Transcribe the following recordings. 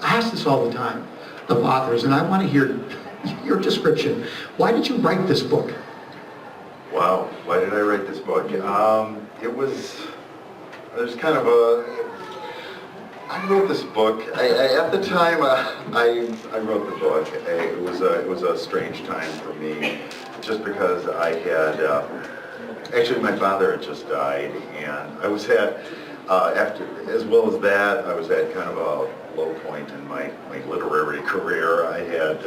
I ask this all the time of authors, and I want to hear your description. Why did you write this book? Wow, why did I write this book? There's kind of I wrote this book. At the time I wrote the book, it was a strange time for me, just because I had, actually my father had just died, and I was after, as well as that, I was at kind of a low point in my literary career. I had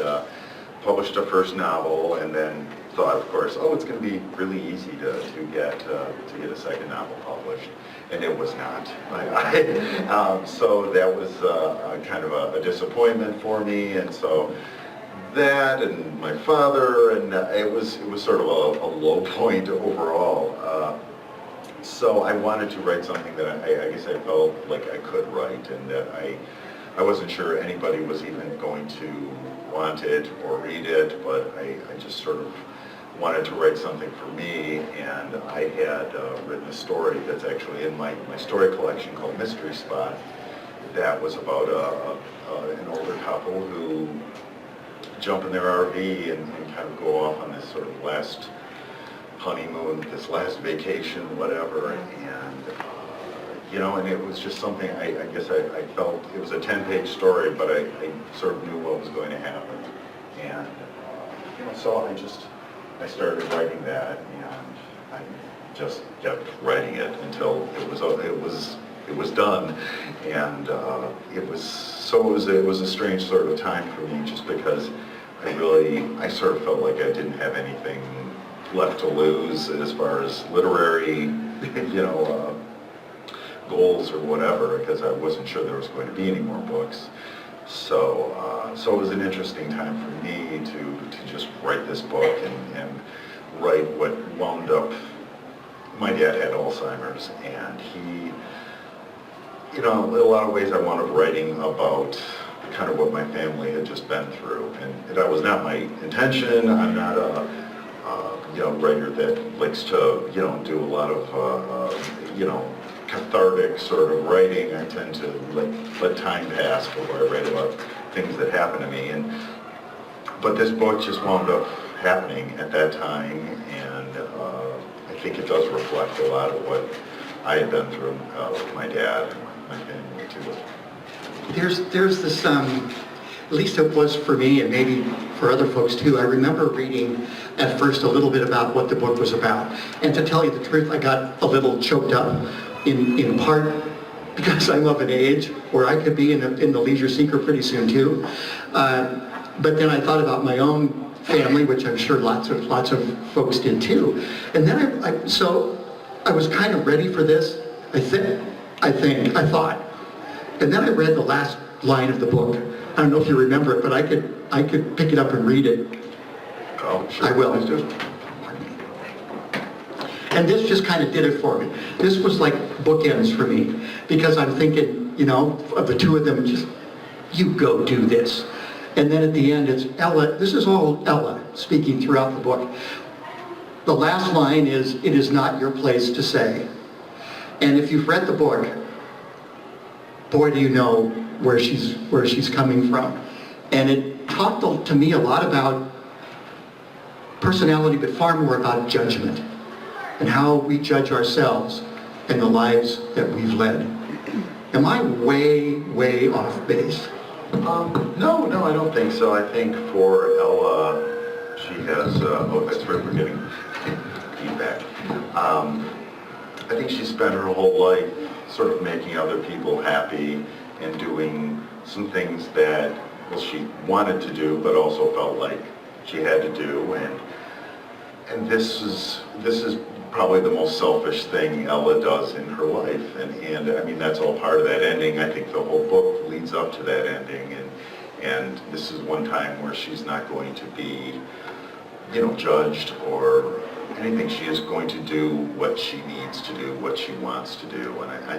published a first novel, and then thought, of course, oh, it's going to be really easy to get a second novel published, and it was not. So that was kind of a disappointment for me, and so that and my father, and it was sort of a low point overall. So I wanted to write something that I guess I felt like I could write, and that I wasn't sure anybody was even going to want it or read it, but I just sort of wanted to write something for me, and I had written a story that's actually in my story collection called Mystery Spot, that was about an older couple who jump in their RV and kind of go off on this sort of last honeymoon, this last vacation, whatever, and and it was just something, I guess I felt, it was a 10-page story, but I sort of knew what was going to happen, and so I started writing that, and I just kept writing it until it was done, and it was a strange sort of time for me, just because I sort of felt like I didn't have anything left to lose as far as literary, goals or whatever, because I wasn't sure there was going to be any more books. So it was an interesting time for me to just write this book and write what wound up. My dad had Alzheimer's, and he, in a lot of ways I wound up writing about kind of what my family had just been through, and that was not my intention. I'm not a writer that likes to do a lot of cathartic sort of writing. I tend to let time pass before I write about things that happen to me, but this book just wound up happening at that time, and I think it does reflect a lot of what I had been through with my dad and my family too. There's this, at least it was for me, and maybe for other folks too, I remember reading at first a little bit about what the book was about. And to tell you the truth, I got a little choked up in part because I'm of an age where I could be in the Leisure Seeker pretty soon too. But then I thought about my own family, which I'm sure lots of folks did too. And then so I was kind of ready for this, I thought. And then I read the last line of the book. I don't know if you remember it, but I could pick it up and read it. Oh, sure. I will. And this just kind of did it for me. This was like bookends for me, because I'm thinking, of the two of them, just, you go do this. And then at the end, it's Ella. This is all Ella speaking throughout the book. The last line is, "It is not your place to say." And if you've read the book, boy, do you know where she's coming from. And it talked to me a lot about personality, but far more about judgment and how we judge ourselves and the lives that we've led. Am I way off base? No, I don't think so. I think for Ella, she has, that's right, we're getting feedback. I think she spent her whole life sort of making other people happy and doing some things that, well, she wanted to do, but also felt like she had to do. And this is probably the most selfish thing Ella does in her life. And I mean, that's all part of that ending. I think the whole book leads up to that ending. And this is one time where she's not going to be, judged or anything. She is going to do what she needs to do, what she wants to do. And I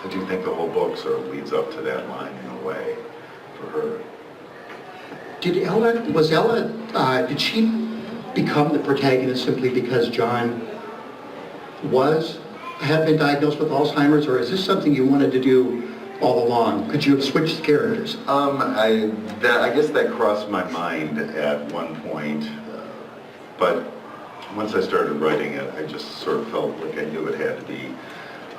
do think the whole book sort of leads up to that line in a way for her. Did she become the protagonist simply because John had been diagnosed with Alzheimer's, or is this something you wanted to do all along? Could you have switched characters? I guess that crossed my mind at one point, but once I started writing it, I just sort of felt like I knew it had to be,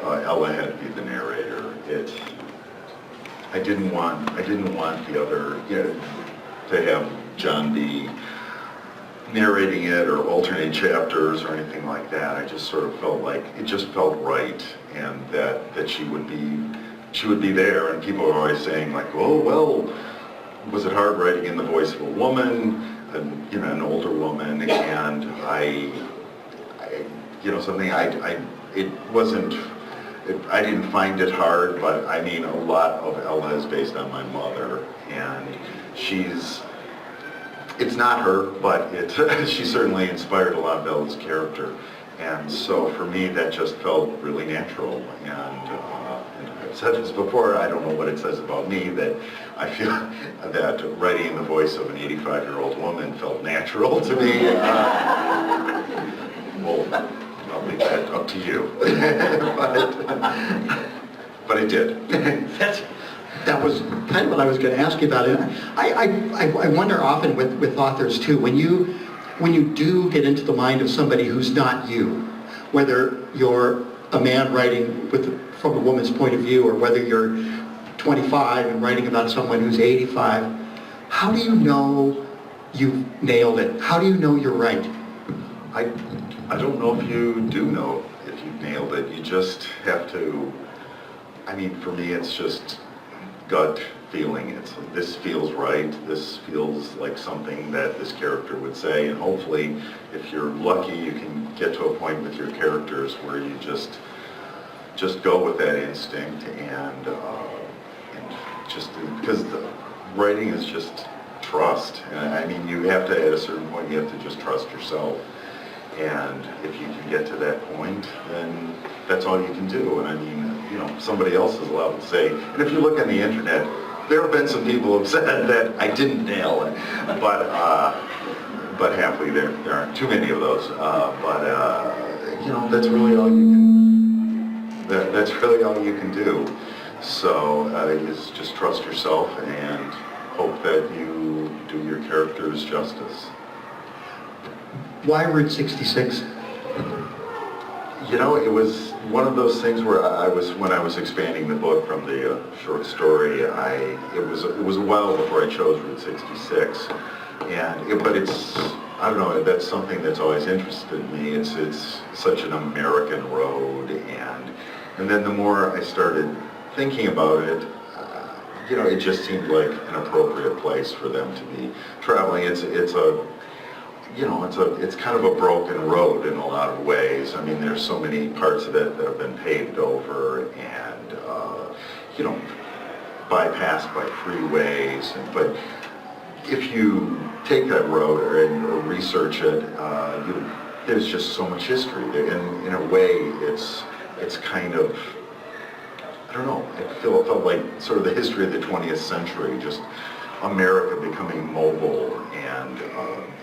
Ella had to be the narrator. I didn't want the other, to have John be narrating it or alternate chapters or anything like that. I just sort of felt like it just felt right, and that she would be there. And people are always saying like, oh well, was it hard writing in the voice of a woman, an older woman? And I didn't find it hard, but I mean, a lot of Ella is based on my mother, and it's not her, but she certainly inspired a lot of Ella's character. And so for me, that just felt really natural. And I've said this before, I don't know what it says about me, that I feel that writing in the voice of an 85-year-old woman felt natural to me. Well, I'll leave that up to you. but it did. That was kind of what I was going to ask you about. It. I wonder often with authors too, when you do get into the mind of somebody who's not you, whether you're a man writing from a woman's point of view, or whether you're 25 and writing about someone who's 85, how do you know you've nailed it? How do you know you're right? I don't know if you do know if you've nailed it. You just have to, I mean, for me, it's just gut feeling. It's this feels right. This feels like something that this character would say, and hopefully, if you're lucky, you can get to a point with your characters where you just go with that instinct, and just because the writing is just trust. And I mean, you have to, at a certain point, you have to just trust yourself. And if you can get to that point, then that's all you can do. And I mean, somebody else is allowed to say, and if you look on the internet, there have been some people who have said that I didn't nail it, but happily there aren't too many of those. That's really all you can. That's really all you can do. So is just trust yourself and hope that you do your characters justice. Why Route 66? It was one of those things where when I was expanding the book from the short story, it was a while before I chose Route 66, but I don't know, that's something that's always interested me. It's such an American road, and then the more I started thinking about it, it just seemed like an appropriate place for them to be traveling. It's kind of a broken road in a lot of ways. I mean, there's so many parts of it that have been paved over and, bypassed by freeways. But if you take that road or research it, there's just so much history. In a way, it's kind of, I don't know, it felt like sort of the history of the 20th century, just America becoming mobile and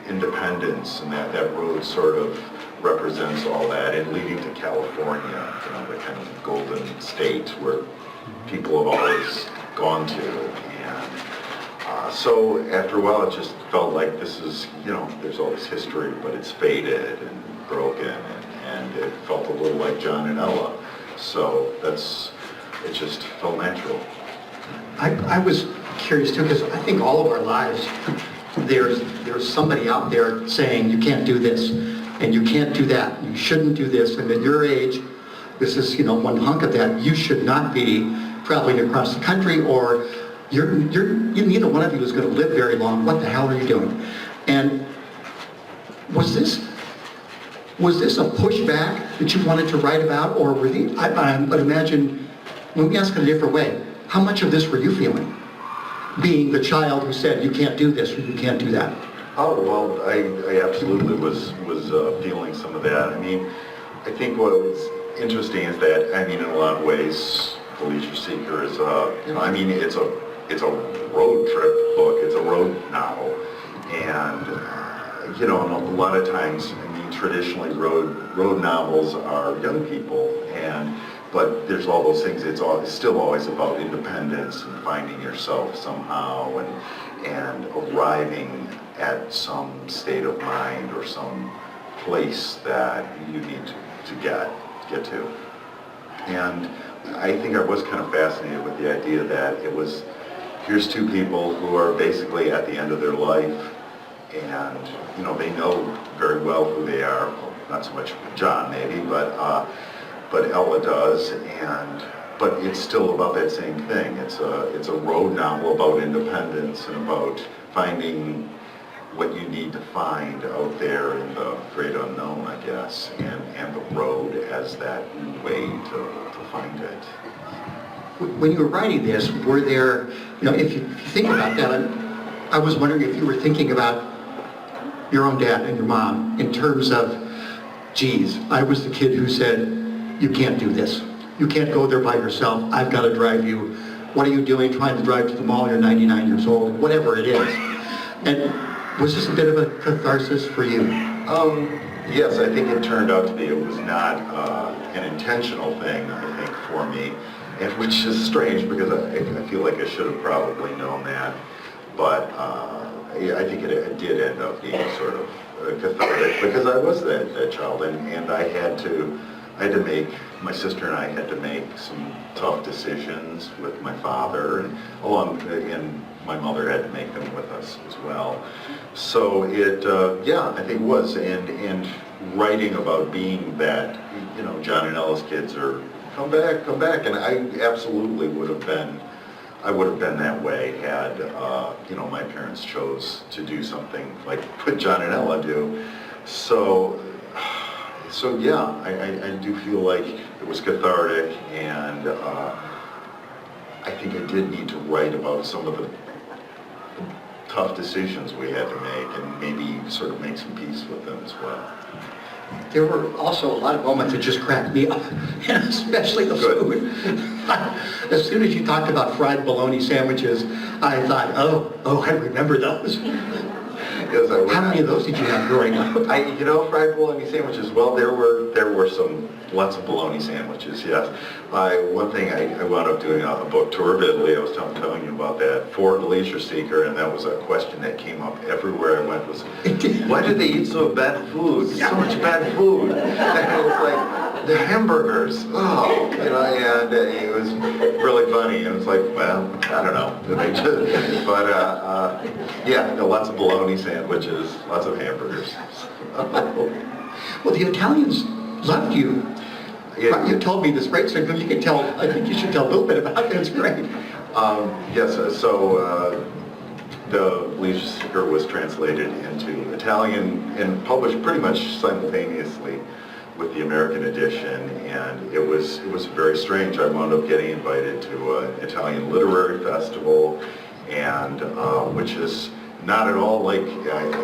independence, and that road sort of represents all that, and leading to California, the kind of golden state where people have always gone to. And so after a while, it just felt like this is, there's all this history, but it's faded and broken, and it felt a little like John and Ella. So it just felt natural. I was curious too, because I think all of our lives, there's somebody out there saying you can't do this and you can't do that, you shouldn't do this, and at your age, this is one hunk of that, you should not be traveling across the country, or neither one of you is going to live very long. What the hell are you doing? And was this a pushback that you wanted to write about, or I would imagine, let me ask it a different way. How much of this were you feeling? Being the child who said, you can't do this or you can't do that. Oh, well, I absolutely was feeling some of that. I mean, I think what was interesting is that, I mean, in a lot of ways, The Leisure Seeker is, it's a road trip book, it's a road novel. And, and a lot of times, I mean, traditionally road novels are young people. And but there's all those things. It's still always about independence and finding yourself somehow, and arriving at some state of mind or some place that you need to get to. And I think I was kind of fascinated with the idea that it was, here's two people who are basically at the end of their life, and they know very well who they are. Not so much John maybe, but Ella does, but it's still about that same thing. It's a road novel about independence and about finding what you need to find out there in the great unknown, I guess, and the road as that way to find it. When you were writing this, were there, if you think about that, I was wondering if you were thinking about your own dad and your mom in terms of, geez, I was the kid who said, you can't do this. You can't go there by yourself. I've got to drive you. What are you doing trying to drive to the mall? You're 99 years old, whatever it is. And was this a bit of a catharsis for you? Yes, I think it turned out to be. It was not an intentional thing, I think, for me, and which is strange because I feel like I should have probably known that. But I think it did end up being sort of cathartic because I was that child, and I had to make, my sister and I had to make some tough decisions with my father, and my mother had to make them with us as well. So I think it was, and writing about being that, John and Ella's kids are, come back, and I absolutely would have been that way had, my parents chose to do something like what John and Ella do. So yeah, I do feel like it was cathartic, and I think I did need to write about some of the tough decisions we had to make, and maybe sort of make some peace with them as well. There were also a lot of moments that just cracked me up, and especially the food. As soon as you talked about fried bologna sandwiches, I thought, oh, I remember those. Yes, how many of those did you have growing up? Fried bologna sandwiches. Well, there were lots of bologna sandwiches. Yes. One thing I wound up doing a book tour of Italy. I was telling you about that for the leisure seeker, and that was a question that came up everywhere I went. Was why did they eat so bad food? So much bad food. And it was like the hamburgers. Oh, and it was really funny. And it was like, well, I don't know. But lots of bologna sandwiches, lots of hamburgers. Well, the Italians loved you. Yeah. You told me this great story. You can tell. I think you should tell a little bit about that. It's great. Yes. So the Leisure Seeker was translated into Italian and published pretty much simultaneously with the American edition, and it was very strange. I wound up getting invited to an Italian literary festival, and which is not at all like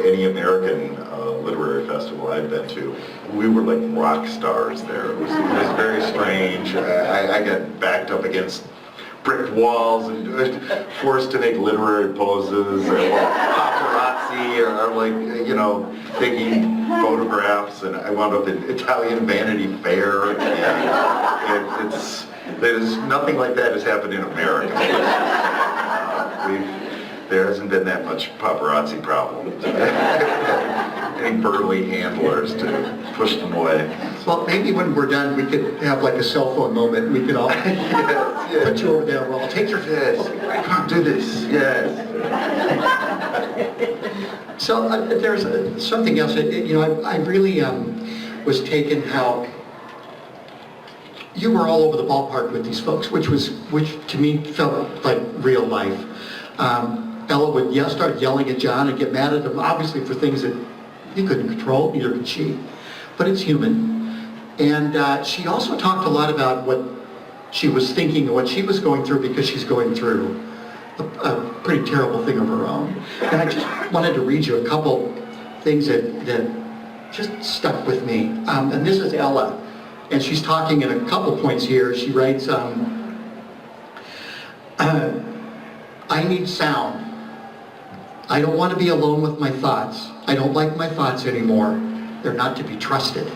any American literary festival I've been to. We were like rock stars there. It was very strange. I got backed up against brick walls and forced to make literary poses, or paparazzi, or taking photographs, and I wound up in Italian Vanity Fair, and there's nothing like that has happened in America. There hasn't been that much paparazzi problem. Any burly handlers to push them away. Well, maybe when we're done, we could have like a cell phone moment. We could all yes. put you over there. Well, take your yes. Come on, do this. Yes. So there's something else. I really was taken how you were all over the ballpark with these folks, which to me felt like real life. Ella would start yelling at John and get mad at him, obviously for things that he couldn't control, neither could she. But it's human. And she also talked a lot about what she was thinking and what she was going through, because she's going through a pretty terrible thing of her own. And I just wanted to read you a couple things that just stuck with me. And this is Ella. And she's talking in a couple points here. She writes, I need sound. I don't want to be alone with my thoughts. I don't like my thoughts anymore. They're not to be trusted.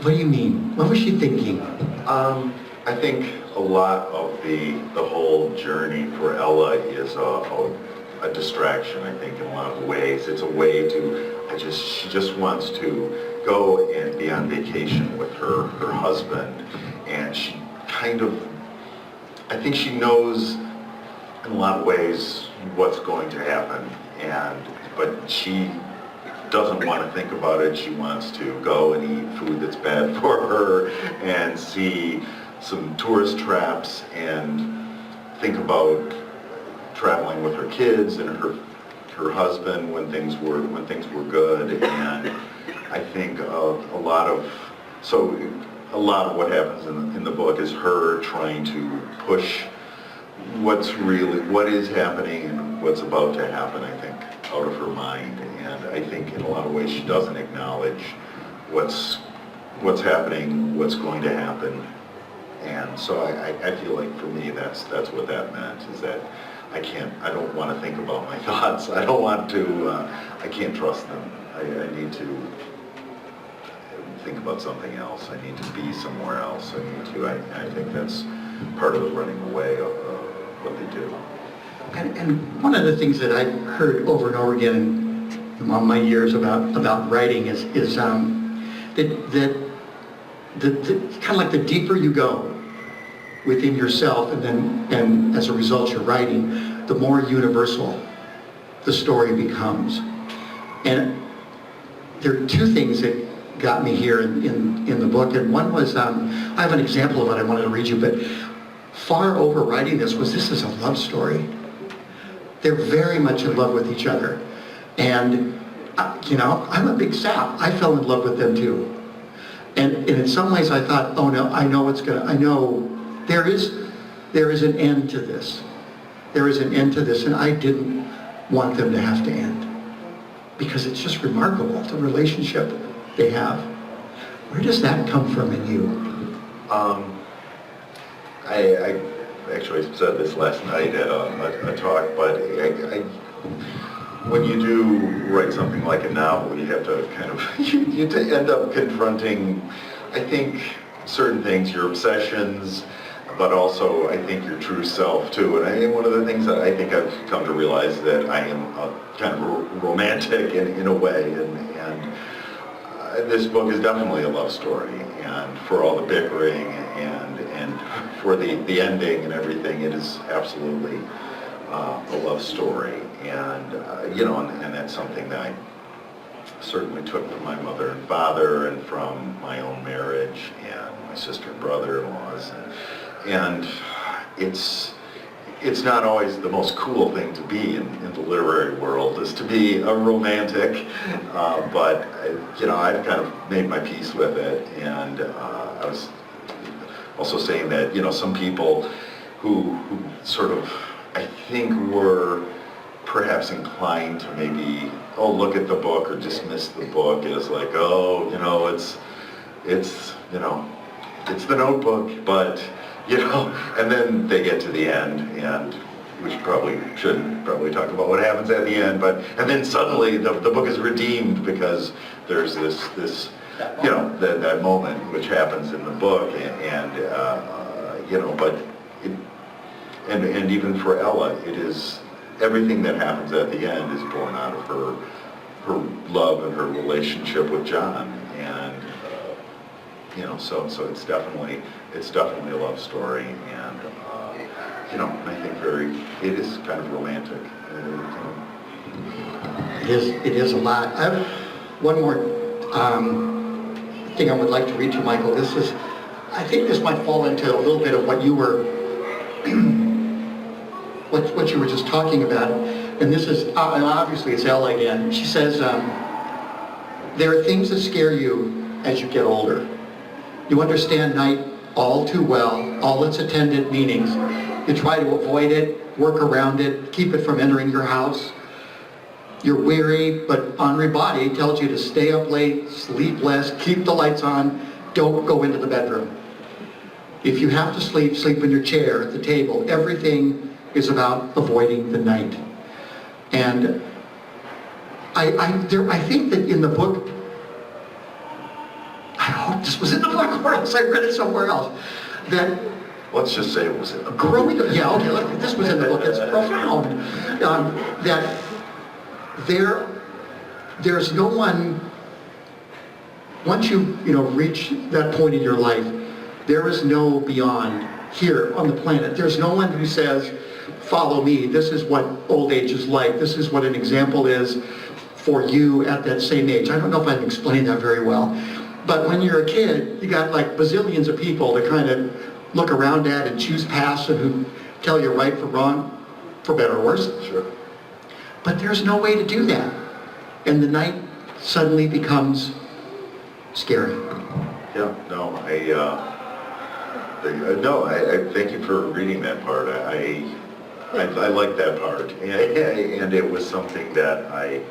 What do you mean? What was she thinking? I think a lot of the whole journey for Ella is a distraction, I think, in a lot of ways. It's a way to, she just wants to go and be on vacation with her husband, and she kind of, I think she knows in a lot of ways what's going to happen, but she doesn't want to think about it. She wants to go and eat food that's bad for her and see some tourist traps and think about traveling with her kids and her husband when things were good. And I think a lot of what happens in the book is her trying to push what is happening and what's about to happen, I think, out of her mind. And I think in a lot of ways she doesn't acknowledge what's happening, what's going to happen. And so I feel like for me that's what that meant, is that I don't want to think about my thoughts. I don't want to, I can't trust them. I need to think about something else. I need to be somewhere else. I think that's part of the running away of what they do. And one of the things that I've heard over and over again in all my years about writing is that kind of like the deeper you go within yourself, and as a result you're writing, the more universal the story becomes. And there are two things that got me here in the book, and one was, I have an example of it I wanted to read you, but far over writing this is a love story. They're very much in love with each other. And, I'm a big sap. I fell in love with them too. And in some ways I thought, oh no, I know there is an end to this. There is an end to this, and I didn't want them to have to end. Because it's just remarkable, the relationship they have. Where does that come from in you? I actually said this last night at a talk, but when you do write something like a novel, you have to kind of, you end up confronting, I think, certain things, your obsessions, but also I think your true self too. And one of the things that I think I've come to realize that I am kind of romantic in a way, and this book is definitely a love story, and for all the bickering and for the ending and everything, it is absolutely a love story. And and that's something that I certainly took from my mother and father, and from my own marriage and my sister and brother-in-laws, and it's not always the most cool thing to be in the literary world, is to be a romantic, but I've kind of made my peace with it. And I was also saying that some people who sort of, I think, were perhaps inclined to maybe look at the book or dismiss the book as like, it's the Notebook, but and then they get to the end, and we shouldn't talk about what happens at the end, and then suddenly the book is redeemed because there's this that moment which happens in the book, and even for Ella, it is everything that happens at the end is born out of her love and her relationship with John, and so it's definitely a love story, and I think it is kind of romantic. It is a lot. I have one more thing I would like to read to Michael. I think this might fall into a little bit of what you were what you were just talking about, and this is obviously it's Ella again. She says, there are things that scare you as you get older. You understand night all too well, all its attendant meanings. You try to avoid it, work around it, keep it from entering your house. You're weary, but Henri Body tells you to stay up late, sleep less, keep the lights on, don't go into the bedroom. If you have to sleep, sleep in your chair, at the table. Everything is about avoiding the night. And I think that in the book, I hope this was in the book or else I read it somewhere else. That Let's just say it was in the book. growing, yeah, okay, look, this was in the book, it's profound. That there's no one, once you reach that point in your life, there is no beyond here on the planet. There's no one who says, follow me, this is what old age is like, this is what an example is for you at that same age. I don't know if I've explained that very well, but when you're a kid, you got like bazillions of people to kind of look around at and choose paths and who tell you right from wrong, for better or worse. Sure. But there's no way to do that. And the night suddenly becomes scary. Yeah, no, I thank you for reading that part. I like that part, and it was something that I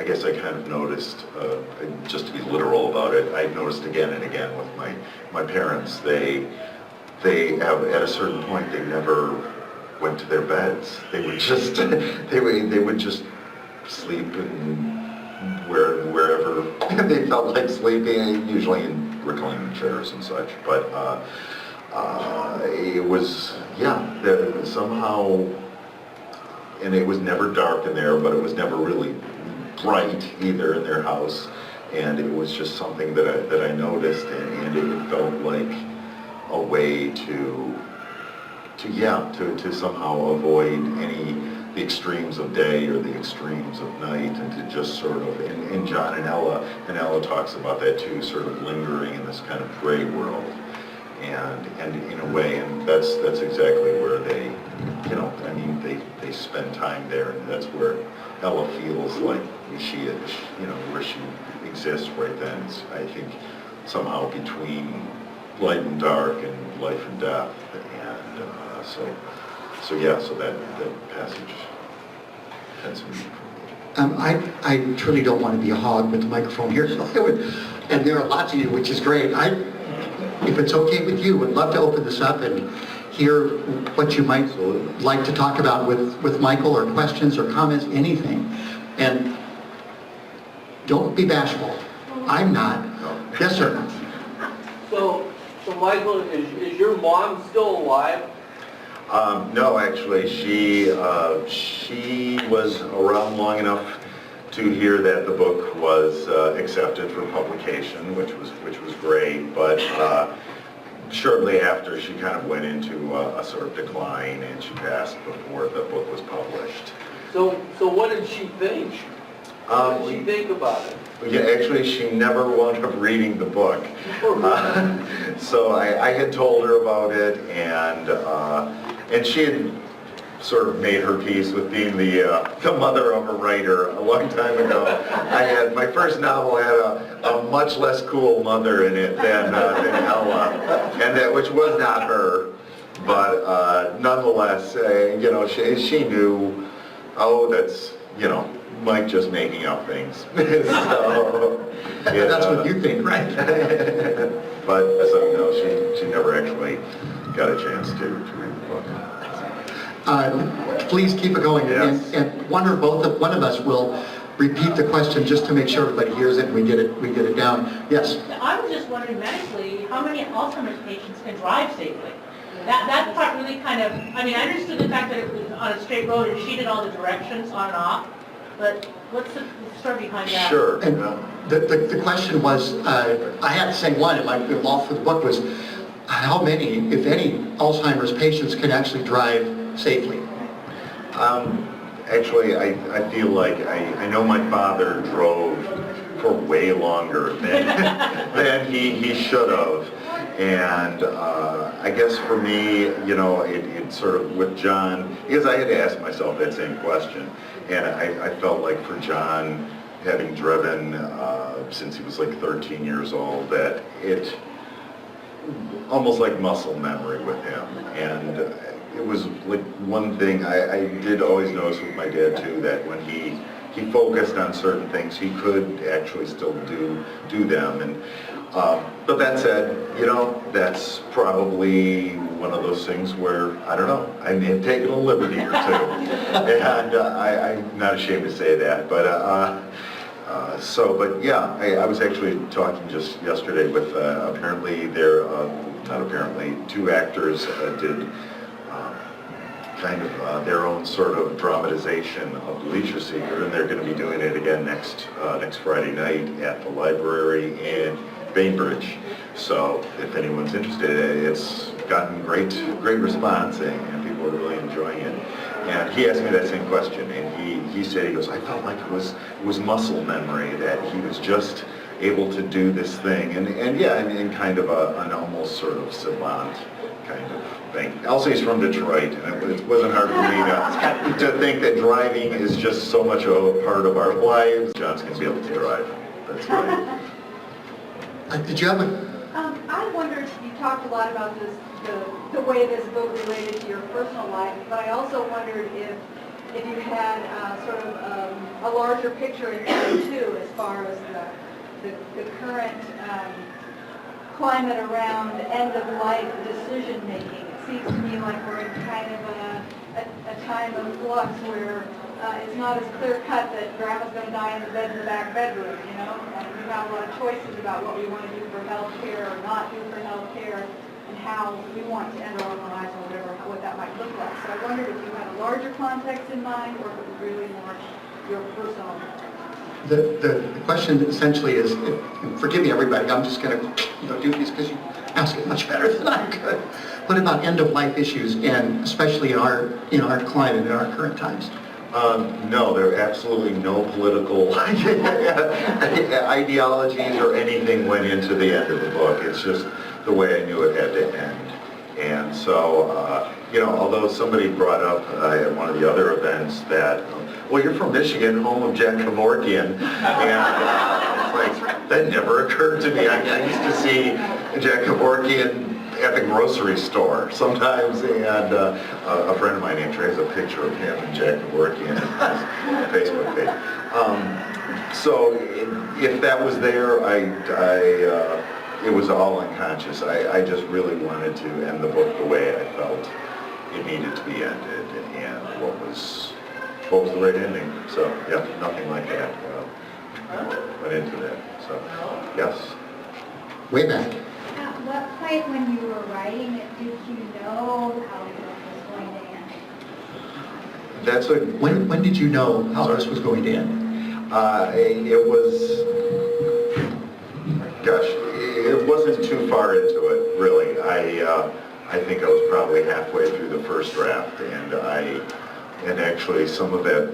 guess I kind of noticed, just to be literal about it, I noticed again and again with my parents. They have, at a certain point, they never went to their beds. They would just they would just sleep and wherever they felt like sleeping, usually in reclining chairs and such. But it was, somehow, and it was never dark in there, but it was never really bright either in their house. And it was just something that I noticed, and it felt like a way to somehow avoid the extremes of day or the extremes of night, and to just sort of, and John and Ella talks about that too, sort of lingering in this kind of gray world, and in a way, and that's exactly where they, they spend time there, and that's where Ella feels like she is, where she exists right then. It's, I think, somehow between light and dark and life and death, and so that passage had some meaning for me. I truly don't want to be a hog with the microphone here, so and there are lots of you, which is great. If it's okay with you, would love to open this up and hear what you might like to talk about with Michael, or questions or comments, anything. And don't be bashful. I'm not. No. Yes, sir. So Michael, is your mom still alive? No, actually, she was around long enough to hear that the book was accepted for publication, which was great. But shortly after, she kind of went into a sort of decline, and she passed before the book was published. So what did she think? What did she think about it? Yeah, actually, she never wound up reading the book. So I had told her about it, and she had sort of made her peace with being the mother of a writer a long time ago. My first novel had a much less cool mother in it than Ella, and which was not her. But nonetheless, she knew, that's, Mike just making up things. So, That's what you think, right? But so no, she never actually got a chance to read the book. Please keep it going, Yes. and one of us will repeat the question just to make sure everybody hears it and we get it down. Yes. I was just wondering medically, how many Alzheimer's patients can drive safely? That part really kind of, I understood the fact that it was on a straight road and she did all the directions on and off, but what's the story behind that? Sure. And the question was, I had to say one, and my law for the book was, how many, if any, Alzheimer's patients can actually drive safely? Actually, I feel like I know my father drove for way longer than he should have. And I guess for me, it sort of with John, because I had to ask myself that same question. And I felt like for John, having driven since he was like 13 years old, that it almost like muscle memory with him. And it was like one thing I did always notice with my dad too, that when he focused on certain things, he could actually still do them. And but that said, that's probably one of those things where, I don't know, I may have taken a liberty or two. And I'm not ashamed to say that, but But yeah, I was actually talking just yesterday with, apparently there, not apparently, two actors did kind of their own sort of dramatization of Leisure Seeker, and they're going to be doing it again next Friday night at the library in Bainbridge. So if anyone's interested, it's gotten great response, and people are really enjoying it. And he asked me that same question, and he said, he goes, I felt like it was muscle memory, that he was just able to do this thing, and yeah, in kind of an almost sort of savant kind of thing. Also, he's from Detroit, and it wasn't hard for me to think that driving is just so much of a part of our lives. John's going to be able to drive. That's right. Did you have a... I wondered, you talked a lot about this, the way this book related to your personal life, but I also wondered if you had sort of a larger picture in mind too, as far as the current climate around end-of-life decision-making. It seems to me like we're in kind of a time of flux where it's not as clear-cut that grandma's going to die in the bed in the back bedroom, you know? And we have a lot of choices about what we want to do for health care or not do for health care, and how we want to end our own lives or whatever, what that might look like. So I wondered if you had a larger context in mind, or if it was really more your personal. The question essentially is, forgive me everybody, I'm just going to do these because you ask it much better than I could. What about end-of-life issues, and especially in our climate, in our current times? No, there are absolutely no political ideologies or anything went into the end of the book. It's just the way I knew it had to end. And so, although somebody brought up at one of the other events that, well, you're from Michigan, home of Jack Kevorkian, and it's like, that never occurred to me. I used to see Jack Kevorkian at the grocery store sometimes, and a friend of mine actually has a picture of him and Jack Kevorkian on his Facebook page. So if that was there, it was all unconscious. I just really wanted to end the book the way I felt it needed to be ended, and what was the right ending. So yeah, nothing like that went into that. So yes. Way back. At what point when you were writing it did you know how the book was going to end? That's a When did you know how this was going to end? it was, gosh, it wasn't too far into it, really. I think I was probably halfway through the first draft, and actually some of that,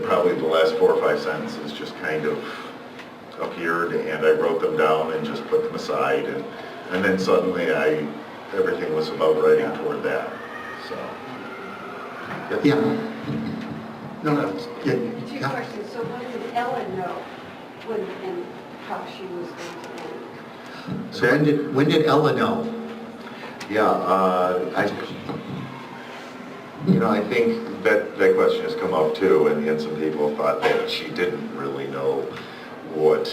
probably the last 4 or 5 sentences just kind of appeared, and I wrote them down and just put them aside, and then suddenly everything was about writing toward that. So. Yes. Yeah. No. Yeah. Two questions. So what did Ella know when and how she was going to end? So when did Ella know? Yeah, I think that question has come up too, and some people thought that she didn't really know what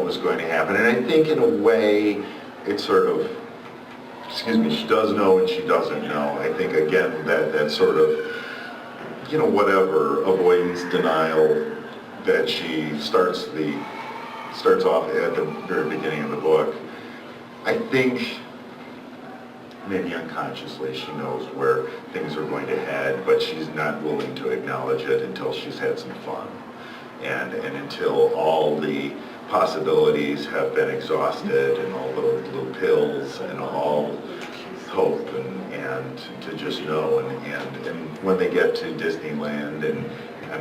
was going to happen. And I think in a way, it's sort of, she does know and she doesn't know. I think again that sort of, whatever avoidance, denial that she starts off at the very beginning of the book. I think maybe unconsciously she knows where things are going to head, but she's not willing to acknowledge it until she's had some fun, and until all the possibilities have been exhausted, and all the little pills and all hope, and to just know, and when they get to Disneyland, and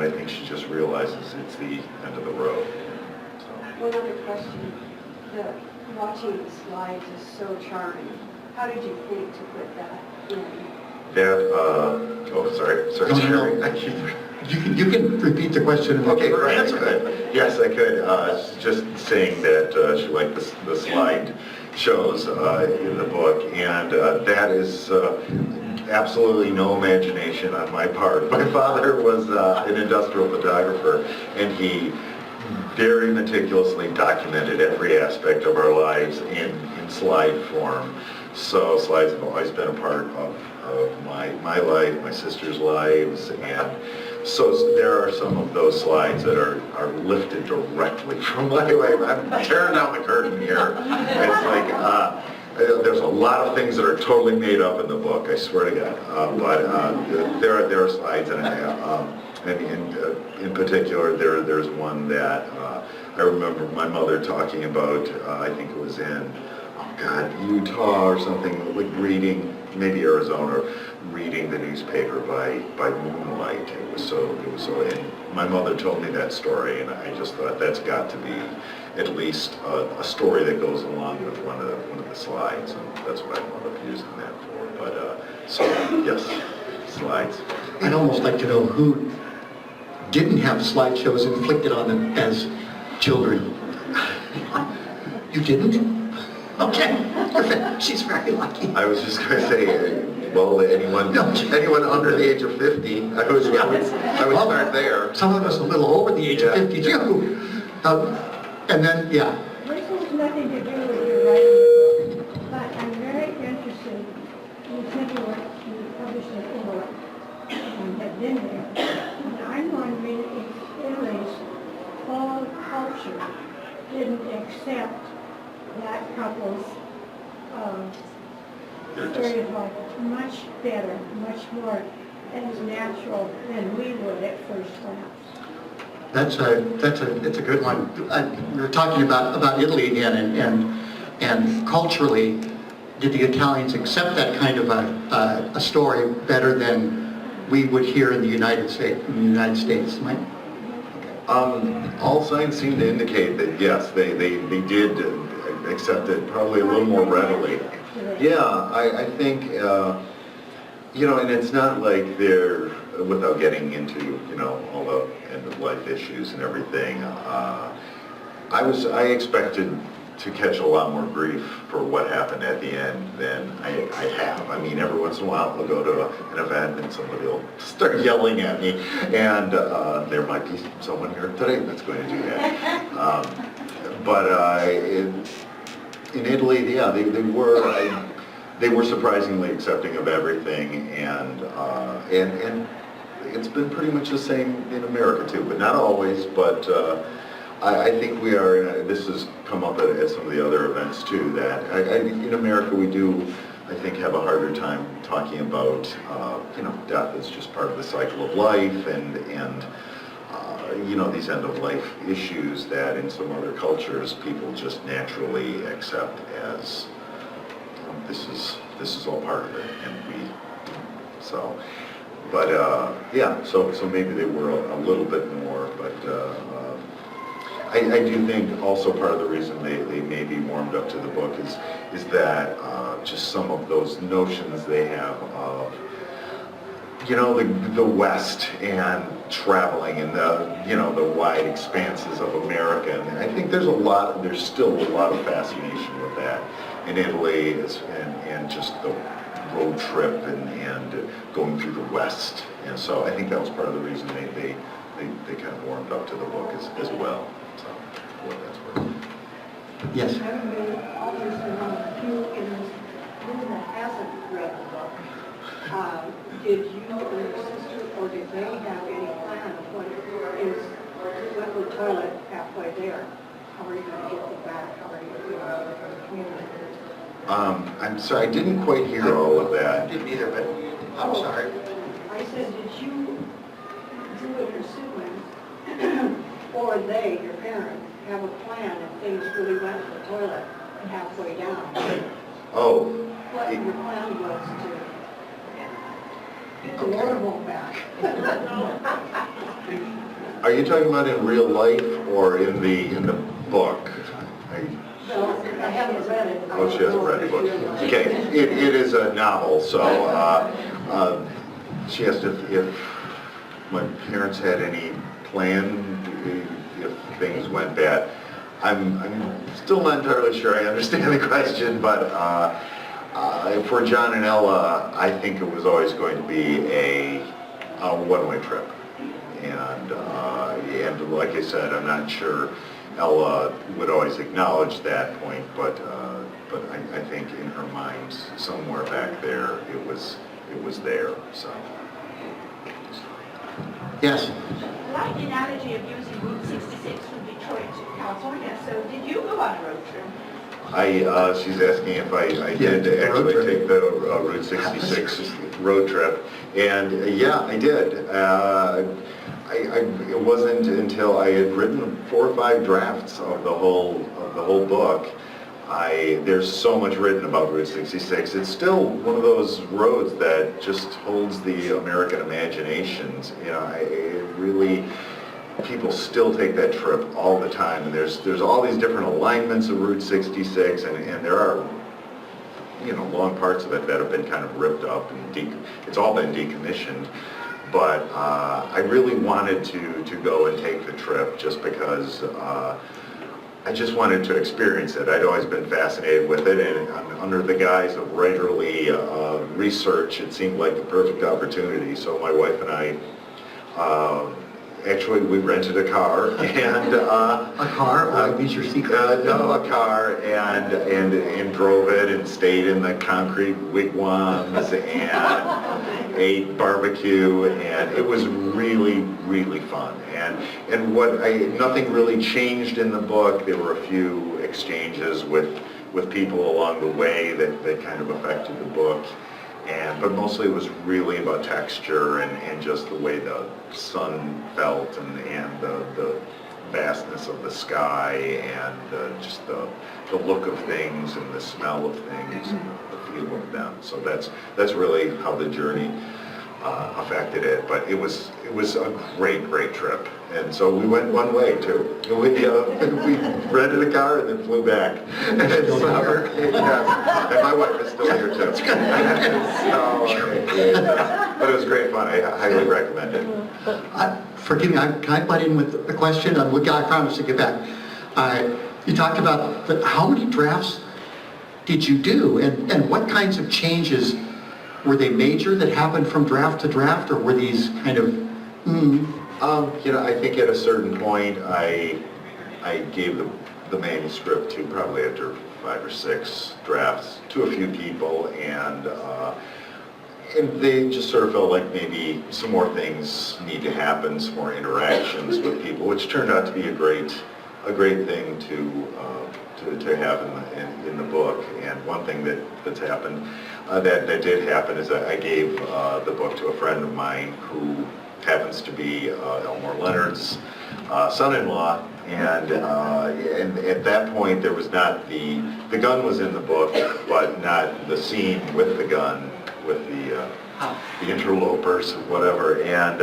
I think she just realizes it's the end of the road. So. One other question. Watching the slides is so charming. How did you think to put that in? Sorry. You can repeat the question. Okay, right. Yes, I could. Just saying that she liked the slide shows in the book, and that is absolutely no imagination on my part. My father was an industrial photographer, and he very meticulously documented every aspect of our lives in slide form. So slides have always been a part of my life, my sister's lives, and So there are some of those slides that are lifted directly from my life. I'm tearing down the curtain here. It's like, there's a lot of things that are totally made up in the book, I swear to God. But there are slides, and in particular, there's one that I remember my mother talking about, I think it was in, oh God, Utah or something, like reading, maybe Arizona, reading the newspaper by moonlight. It was so, and my mother told me that story, and I just thought that's got to be at least a story that goes along with one of the slides, and that's what I wound up using that for. But so yes, slides. I'd almost like to know who didn't have slideshows inflicted on them as children. You didn't? Okay, she's very lucky. I was just going to say, well, anyone under the age of 50, I would start there. Some of us a little over the age of 50 too. And then, yeah. This has nothing to do with your writing the book, but I'm very interested in thinking what you published in Italy and have been there. And I'm wondering if Italy's whole culture didn't accept that couple's stereotype much better, much more as natural than we would at first glance. That's a good one. We were talking about Italy again, and culturally, did the Italians accept that kind of a story better than we would here in the United States? Mike? All signs seem to indicate that yes, they did accept it probably a little more readily. Yeah, I think and it's not like they're, without getting into all the end-of-life issues and everything, I expected to catch a lot more grief for what happened at the end than I have. I mean, every once in a while I'll go to an event and somebody will start yelling at me, and there might be someone here today that's going to do that. In Italy, yeah, they were surprisingly accepting of everything, and it's been pretty much the same in America too, but not always. But I think we are. This has come up at some of the other events too. That in America we do, I think, have a harder time talking about death as just part of the cycle of life, and these end-of-life issues that in some other cultures people just naturally accept as this is all part of it, and so. But so maybe they were a little bit more, but I do think also part of the reason they may be warmed up to the book is that just some of those notions they have of the West and traveling and the wide expanses of America, and I think there's still a lot of fascination with that in Italy, and just the road trip and going through the West, and so I think that was part of the reason they kind of warmed up to the book as well. So that's what. Yes. Having been almost among a few in this room that hasn't read the book, did you or your sister, or did they have any plan of what is wet toilet halfway there? How are you going to get them back? How are you going to do it for the community? I'm sorry, I didn't quite hear all of that. I didn't either, but I'm sorry. I said, did you and your siblings, or they, your parents, have a plan if things really went to the toilet halfway down? Oh. What your plan was to lure them back? Are you talking about in real life or in the book? No, I haven't read it. Oh, she hasn't read the book. Okay, it is a novel, so she asked if my parents had any plan if things went bad. I'm still not entirely sure I understand the question, but for John and Ella, I think it was always going to be a one-way trip. And like I said, I'm not sure Ella would always acknowledge that point, but I think in her mind, somewhere back there, it was there. So. Yes. I like the analogy of using Route 66 from Detroit to California. So did you go on a road trip? She's asking if I did the road actually trip. take the Route 66 road trip, and yeah, I did. It wasn't until I had written 4 or 5 drafts of the whole book. There's so much written about Route 66. It's still one of those roads that just holds the American imaginations. You know, it really. People still take that trip all the time, and there's all these different alignments of Route 66, and there are, you know, long parts of it that have been kind of ripped up, and it's all been decommissioned. But I really wanted to go and take the trip just because I just wanted to experience it. I'd always been fascinated with it, and under the guise of writerly research, it seemed like the perfect opportunity. So my wife and I. Actually, we rented a car and A car, or use your secret? no, a car and drove it and stayed in the concrete wigwams and ate barbecue, and it was really, really fun. And nothing really changed in the book. There were a few exchanges with people along the way that kind of affected the book. But mostly it was really about texture and just the way the sun felt and the vastness of the sky and just the look of things and the smell of things and the feel of them. So that's really how the journey affected it. But it was a great trip. And so we went one way too. We rented a car and then flew back. Still here? Yes. And my wife is still here too. But it was great fun. I highly recommend it. Forgive me, can I butt in with a question? I promise to get back. You talked about how many drafts did you do, and what kinds of changes, were they major that happened from draft to draft, or were these kind of, You know, I think at a certain point I gave the manuscript to probably after 5 or 6 drafts to a few people, and they just sort of felt like maybe some more things need to happen, some more interactions with people, which turned out to be a great thing to have in the book. And one thing that's happened, that did happen, is that I gave the book to a friend of mine who happens to be Elmore Leonard's son-in-law, and at that point there was not the gun was in the book, but not the scene with the gun, with the interlopers, whatever. And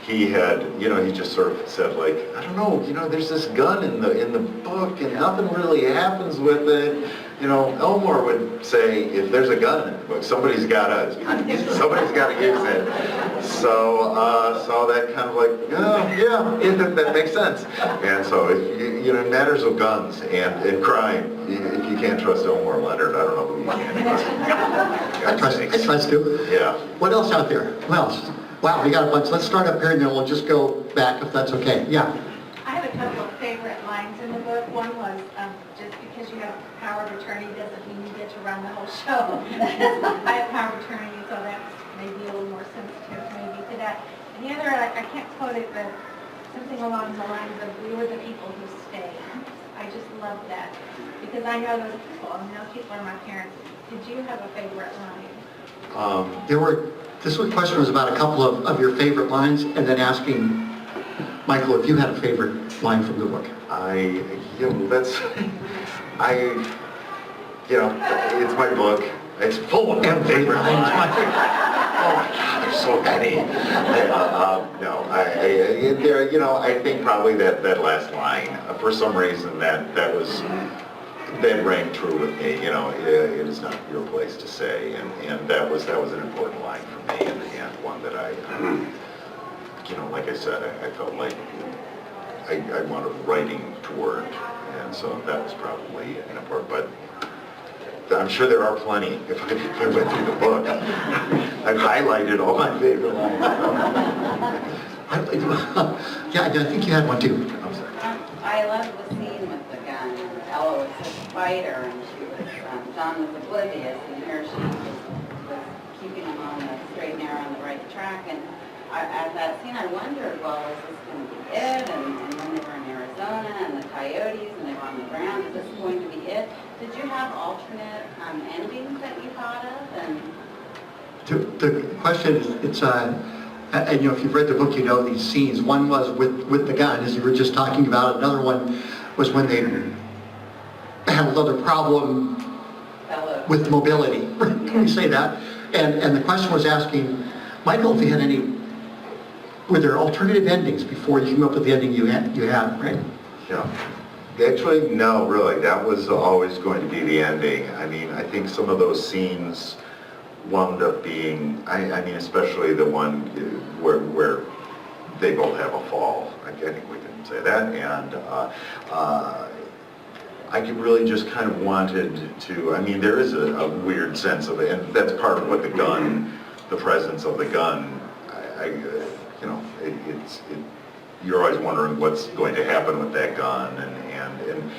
he had, you know, he just sort of said, like, I don't know, you know, there's this gun in the book and nothing really happens with it. You know, Elmore would say, if there's a gun in the book, somebody's got to use it. So that kind of like, oh, yeah, that makes sense. And so, you know, in matters of guns and crime, if you can't trust Elmore Leonard, I don't know who you can trust. I trust you. Yeah. What else out there? What else? Wow, we got a bunch. Let's start up here and then we'll just go back if that's okay. Yeah. I have a couple of favorite lines in the book. One was, just because you have power of attorney doesn't mean you get to run the whole show. I have power of attorney, so that's maybe a little more sensitive maybe to that. And the other, I can't quote it, but something along the lines of, we were the people who stayed. I just love that, because I know those people, and those people are my parents. Did you have a favorite line? This question was about a couple of your favorite lines, and then asking Michael if you had a favorite line from the book. It's my book. It's full of my favorite lines. Oh my God, there's so many. I think probably that last line, for some reason, that rang true with me. You know, it is not your place to say, and that was an important line for me, and one that I, like I said, I felt like I wanted writing toward, and so that was probably an important. But I'm sure there are plenty. If I went through the book, I've highlighted all my favorite lines. Yeah, I think you had one too. I'm sorry. I love the scene with the gun. Ella was such a fighter, and John was oblivious, and here she was keeping him on the straight and narrow on the right track. And at that scene, I wondered, well, is this going to be it? And then they were in Arizona, and the coyotes, and they were on the ground. Is this going to be it? Did you have alternate endings that you thought of? And The question is, it's, and you know, if you've read the book, you know these scenes. One was with the gun, as you were just talking about. Another one was when they had another problem with mobility. Can you say that? And the question was asking, Michael, if you had any, were there alternative endings before you came up with the ending you had, right? Yeah. Actually, no, really. That was always going to be the ending. I mean, I think some of those scenes wound up being, I mean, especially the one where they both have a fall. I think we can say that. And I really just kind of wanted to, I mean, there is a weird sense of it, and that's part of what the gun, the presence of the gun, you know, you're always wondering what's going to happen with that gun, and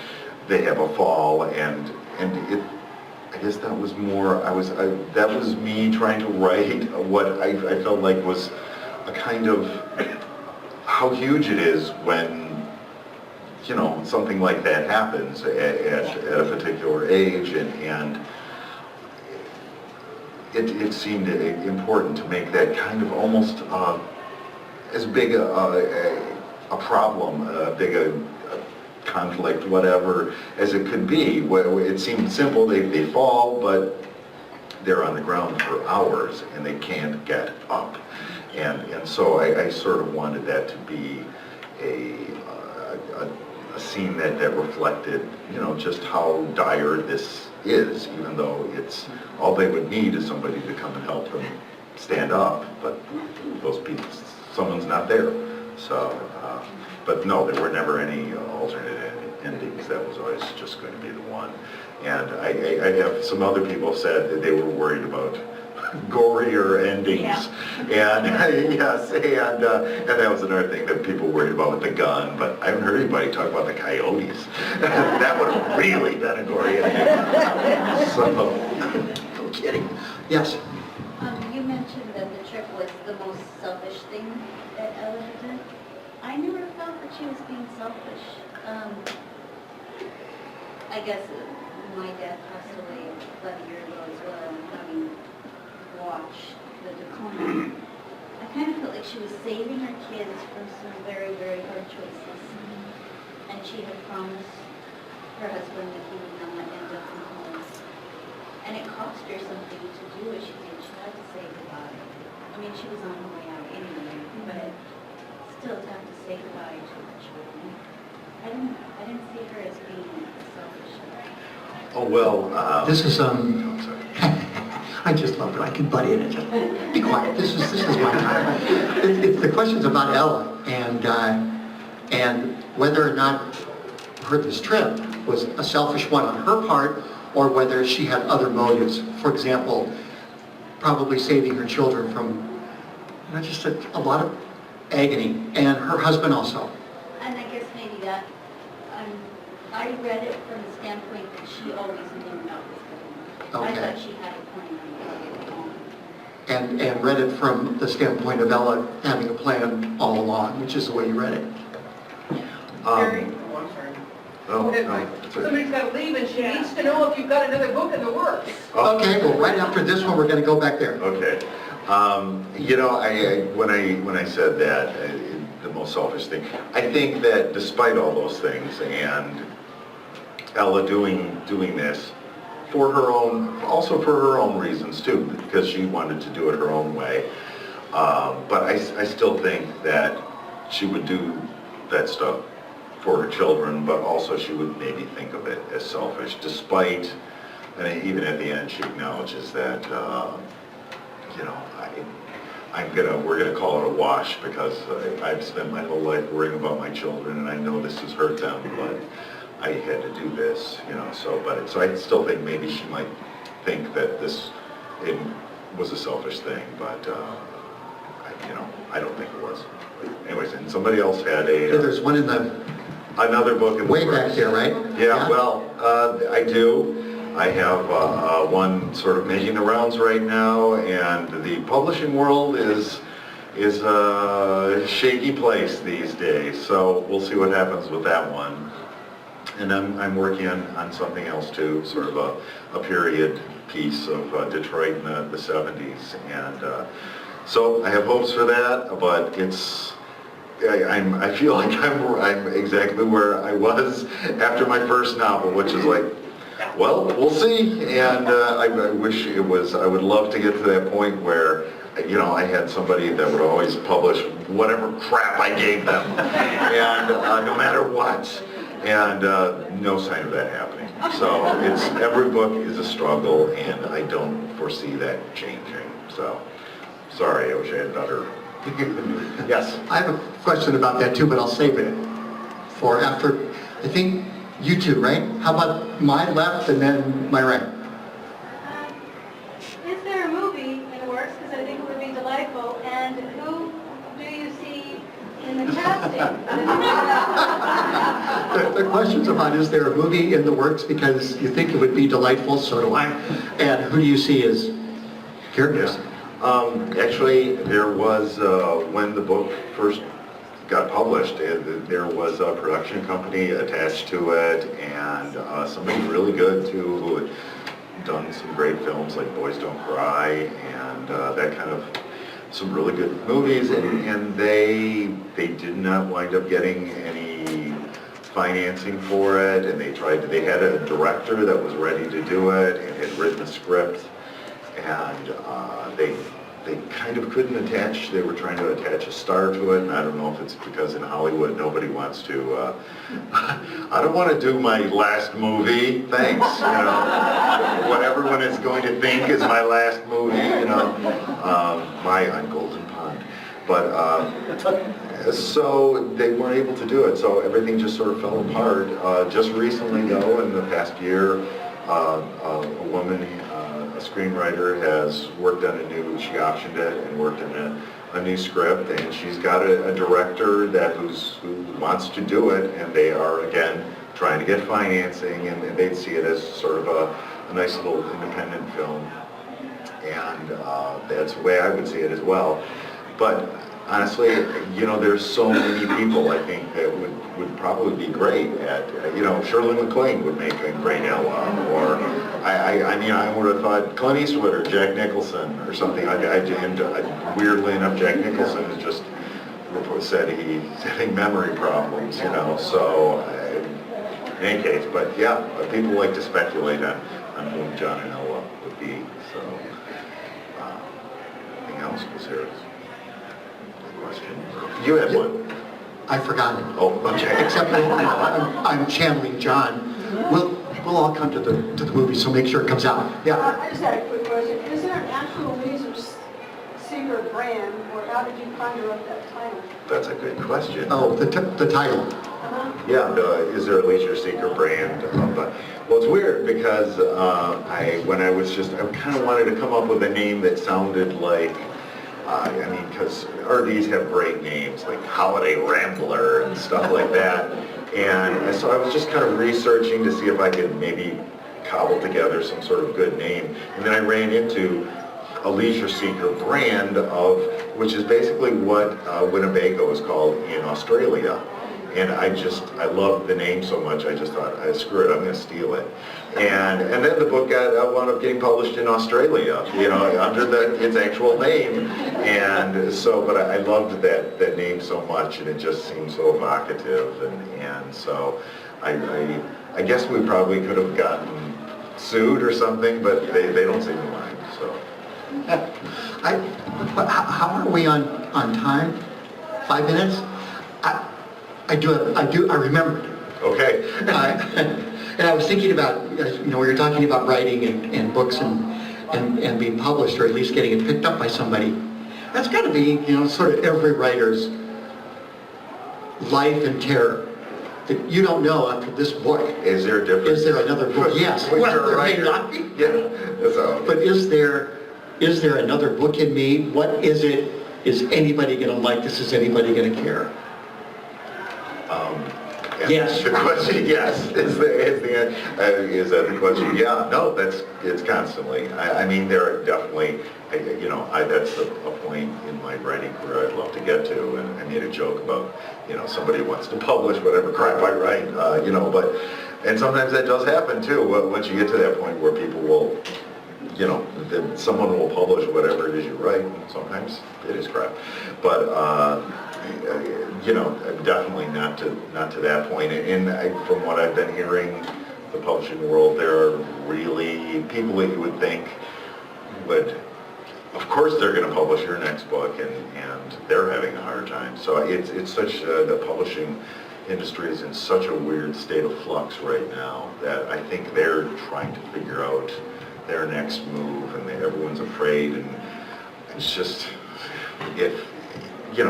they have a fall, and it, I guess that was more, that was me trying to write what I felt like was a kind of how huge it is when, you know, something like that happens at a particular age, and it seemed important to make that kind of almost as big a problem, big a conflict, whatever, as it could be. It seemed simple, they fall, but they're on the ground for hours and they can't get up. And so I sort of wanted that to be a scene that reflected, you know, just how dire this is, even though it's, all they would need is somebody to come and help them stand up, but those people, someone's not there. So, but no, there were never any alternate endings. That was always just going to be the one. And I have some other people said that they were worried about gorier endings. Yeah. And yes, and that was another thing that people worried about with the gun, but I haven't heard anybody talk about the coyotes. That would have really been a gory ending. So, no kidding. Yes? You mentioned that the trip was the most selfish thing that Ella did. I never felt that she was being selfish. I guess my dad passed away about a year ago as well, and having watched the Tacoma, I kind of felt like she was saving her kids from some very, very hard choices. And she had promised her husband that he would not end up in homes. And it cost her something to do what she did. She had to say goodbye. I mean, she was on her way out anyway, but still to have to say goodbye to her children. I didn't see her as being selfish. oh, well, This is, I'm sorry. I just love it. I can butt in and just be quiet. This is my time. It's the questions about Ella and whether or not this trip was a selfish one on her part, or whether she had other motives. For example, probably saving her children from, you know, just a lot of agony, and her husband also. And I guess maybe that, I read it from the standpoint that she always knew about this government. Okay. I thought she had a plan on it all. And read it from the standpoint of Ella having a plan all along, which is the way you read it. Carrie? Oh, I'm sorry. No, Go ahead, no, Mike. it's okay. Somebody's got to leave, and she needs to know if you've got another book in the works. Okay, well, right after this one, we're going to go back there. Okay. You know, when I said that, the most selfish thing, I think that despite all those things, and Ella doing this for her own, also for her own reasons too, because she wanted to do it her own way. But I still think that she would do that stuff for her children, but also she would maybe think of it as selfish, despite, and even at the end, she acknowledges that, you know, we're gonna call it a wash, because I've spent my whole life worrying about my children, and I know this has hurt them, but I had to do this, you know. So I still think maybe she might think that it was a selfish thing, but you know, I don't think it was. But anyways, and somebody else had There's one in the another book in the way works. back there, right? Yeah, well, I do. I have one sort of making the rounds right now, and the publishing world is is a shaky place these days, so we'll see what happens with that one. And I'm working on something else too, sort of a period piece of Detroit in the 70s, and so I have hopes for that, but I feel like I'm exactly where I was after my first novel, which is like, well, we'll see, and I wish it was, I would love to get to that point where, you know, I had somebody that would always publish whatever crap I gave them, and no matter what, and no sign of that happening. So every book is a struggle, and I don't foresee that changing, so sorry, I wish I had another. Yes? I have a question about that too, but I'll save it for after, I think you two, right? How about my left and then my right? Is there a movie in the works, because I think it would be delightful, and who do you see in the casting? The question's about, is there a movie in the works because you think it would be delightful, so do I, and who do you see as characters? Actually, there was, when the book first got published, there was a production company attached to it, and somebody really good too, who had done some great films like Boys Don't Cry, and that kind of, some really good movies, and they did not wind up getting any financing for it, and they had a director that was ready to do it and had written a script, and they kind of couldn't attach, they were trying to attach a star to it, and I don't know if it's because in Hollywood nobody wants to, I don't want to do my last movie, thanks, you know, what everyone is going to think is my last movie, you know, on Golden Pond. But, so they weren't able to do it, so everything just sort of fell apart. Just recently though, in the past year, a woman, a screenwriter, has worked on she optioned it and worked on a new script, and she's got a director who wants to do it, and they are again trying to get financing, and they'd see it as sort of a nice little independent film, and that's the way I would see it as well. But honestly, you know, there's so many people I think that would probably be great at, you know, Shirley MacLaine would make a great Ella, or I mean, I would have thought Clint Eastwood or Jack Nicholson or something. Weirdly enough, Jack Nicholson has just said he's having memory problems, you know, so in any case, but yeah, people like to speculate on whom John and Ella would be, so anything else was here? Question. You had one. I forgot it. Oh, okay. Except I'm channeling John. We'll all come to the movie, so make sure it comes out. Yeah. I just had a quick question. Is there an actual laser seeker brand, or how did you conjure up that title? That's a good question. Oh, the title. Yeah, is there a leisure seeker brand? Well, it's weird because I kind of wanted to come up with a name that sounded like, I mean, because RVs have great names like Holiday Rambler and stuff like that. And so I was just kind of researching to see if I could maybe cobble together some sort of good name. And then I ran into a leisure seeker brand which is basically what Winnebago is called in Australia. And I loved the name so much, I just thought, screw it, I'm going to steal it. And then the book wound up getting published in Australia, you know, under its actual name. And so, but I loved that name so much, and it just seemed so evocative. And so I guess we probably could have gotten sued or something, but they don't seem to mind, so. How are we on time? 5 minutes? I remembered. Okay. And I was thinking about, you know, we were talking about writing and books and being published, or at least getting it picked up by somebody. That's got to be, you know, sort of every writer's life and terror. That you don't know after this book. Is there a difference? Is there another book? Yes. Well, There may not be. Yeah. But is there another book in me? What is it? Is anybody going to like this? Is anybody going to care? And Yes. The question, yes, is that the question? Yeah, no, it's constantly. I mean, there are definitely, that's a point in my writing career I'd love to get to, and I made a joke about, somebody wants to publish whatever crap I write, and sometimes that does happen too, once you get to that point where people will, that someone will publish whatever it is you write, and sometimes it is crap. But, definitely not to that point. And from what I've been hearing, the publishing world, there are really people that you would think would, of course they're going to publish your next book, and they're having a hard time. So it's such, the publishing industry is in such a weird state of flux right now that I think they're trying to figure out their next move, and everyone's afraid, and it's just, if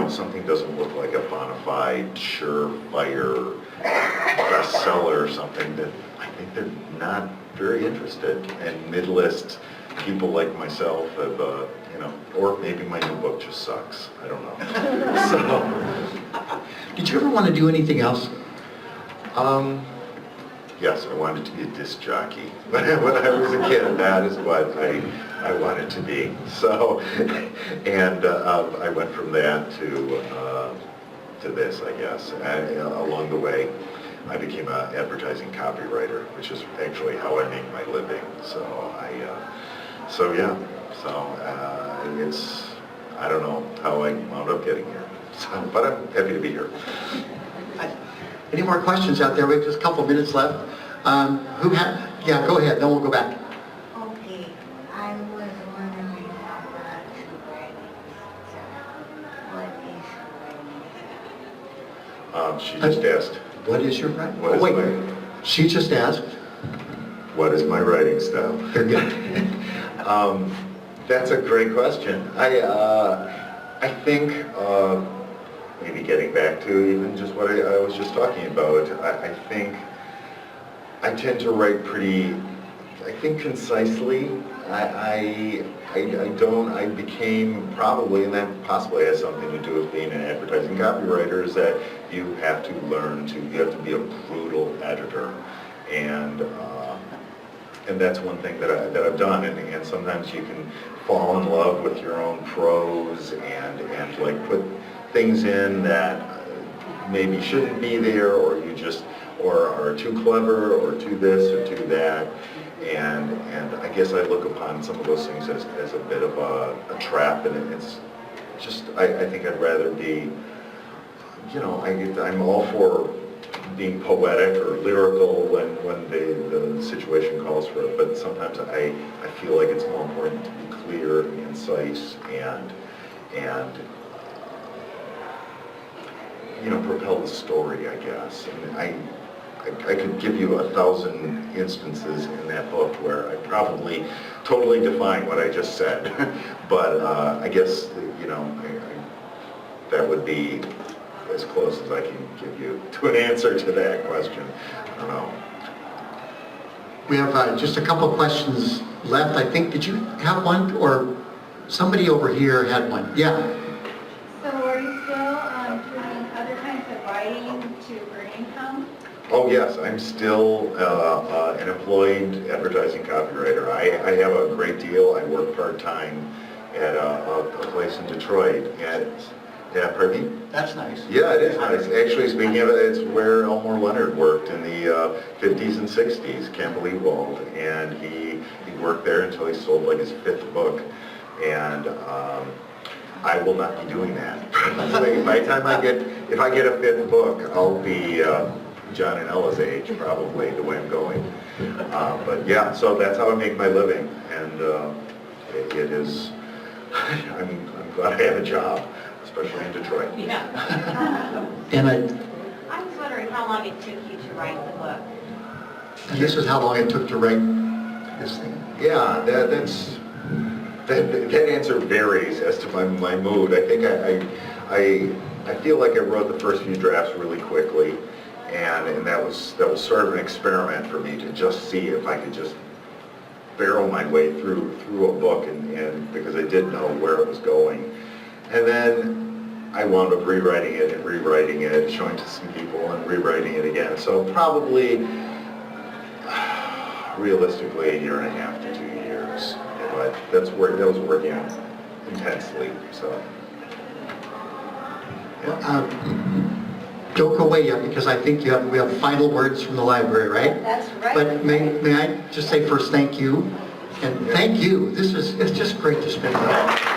something doesn't look like a bona fide, surefire bestseller or something, that I think they're not very interested. And mid-list people like myself have, or maybe my new book just sucks. I don't know. So, Did you ever want to do anything else? yes, I wanted to be a disc jockey. When I was a kid, that is what I wanted to be. So, and I went from that to this, I guess. And, along the way, I became an advertising copywriter, which is actually how I make my living. So it's, I don't know how I wound up getting here. So, but I'm happy to be here. Any more questions out there? We have just a couple minutes left. Yeah, go ahead, then we'll go back. Okay, I was wondering about writing. What is writing? She just asked, What is your writing? What is Wait, my- she just asked. what is my writing style? Very good. That's a great question. I think, maybe getting back to even just what I was just talking about, I think I tend to write pretty, I think concisely. I became probably, and that possibly has something to do with being an advertising copywriter, is that you have to be a brutal editor. And that's one thing that I've done, and sometimes you can fall in love with your own prose and like put things in that maybe shouldn't be there, or you just, or are too clever, or too this or too that, and I guess I look upon some of those things as a bit of a trap, and it's just, I think I'd rather be, I'm all for being poetic or lyrical when the situation calls for it, but sometimes I feel like it's more important to be clear and concise and propel the story, I guess. And I could give you 1,000 instances in that book where I probably totally define what I just said, but I guess, that would be as close as I can give you to an answer to that question. I don't know. We have just a couple of questions left. I think, did you have one? Or somebody over here had one. Yeah. So are you still doing other kinds of writing to earn income? Oh yes, I'm still an employed advertising copywriter. I have a great deal. I work part-time at a place in Detroit. Yeah, pardon me? That's nice. Yeah, it is nice. Actually, speaking of it, it's where Elmore Leonard worked in the 50s and 60s, Campbell Ewald, and he worked there until he sold like his 5th book, and I will not be doing that. By the time if I get a 5th book, I'll be John and Ella's age, probably, the way I'm going. But yeah, so that's how I make my living, and it is, I'm glad I have a job, especially in Detroit. Yeah. And I was wondering how long it took you to write the book. and this is how long it took to write this thing. Yeah, that answer varies as to my mood. I think I feel like I wrote the first few drafts really quickly, and that was sort of an experiment for me to just see if I could just barrel my way through a book, and because I did know where it was going. And then I wound up rewriting it and rewriting it, showing to some people and rewriting it again. So probably, realistically, a year and a half to 2 years. But that was working on intensely, so. Don't go away yet, because I think we have final words from the library, right? That's right. But may I just say first thank you, and thank you. It's just great to spend time.